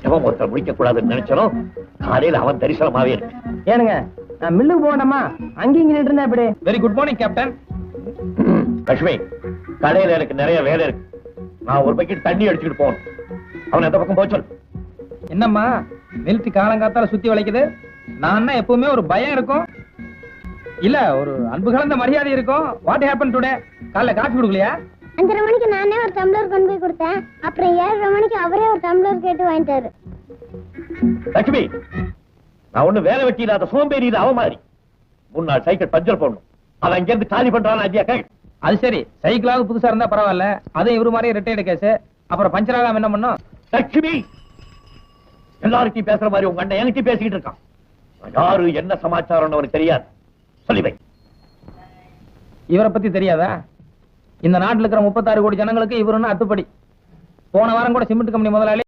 எவன் ஒருத்தர் முடிக்க கூடாதுன்னு நினைச்சாலும் காலையில அவன் தரிசனமாவே இருக்கு. ஏனுங்க நான் மில்லுக்கு போகணுமா? அங்கேயும் இங்க நின்று எப்படி? Very good morning captain. Lakshmi, கடையில எனக்கு நிறைய வேலை இருக்கு. நான் ஒரு பக்கெட் தண்ணி அடிச்சுட்டு போகணும். அவன் எந்த பக்கம் போச்சல்? என்னம்மா மிலிட்டரி காலங்காத்தால சுத்தி வளைக்குது? நான் எப்பவுமே ஒரு பயம் இருக்கும், இல்ல ஒரு அன்பு கலந்த மரியாதை இருக்கும். What happen today? காலைல காஃபி குடுக்கலையா? 5:30 மணிக்கு நானே ஒரு டம்ளர் கொண்டு போய் கொடுத்தேன். அப்புறம் 7:30 மணிக்கு அவரே ஒரு டம்ளர் கேட்டு வாங்கிட்டாரு. லட்சுமி, நான் ஒண்ணு வேலை வெட்டி இல்லாத சோம்பேறி, இது அவன் மாதிரி. முன்னாள் சைக்கிள் பஞ்சர் போடணும், அவன் அங்க இருந்து காலி பண்றான். ஐயா கை அது சரி, சைக்கிளாவது புதுசா இருந்தா பரவாயில்ல, அதே இவரு மாதிரி ரிட்டையர்டு கேஸ். அப்புறம் பஞ்சர் ஆகாம என்ன பண்ணும்? லட்சுமி, எல்லாருக்கும் பேசுற மாதிரி உங்க அண்ணன் எனக்கு பேசிக்கிட்டு இருக்கான். யாரு என்ன சமாச்சாரம் அவனுக்கு தெரியாது. சொல்லி வை. இவரை பத்தி தெரியாதா? இந்த நாட்டுல இருக்கிற 36 கோடி ஜனங்களுக்கு இவருன்னு அத்துப்படி. போன வாரம் கூட சிமெண்ட் கம்பெனி முதலாளி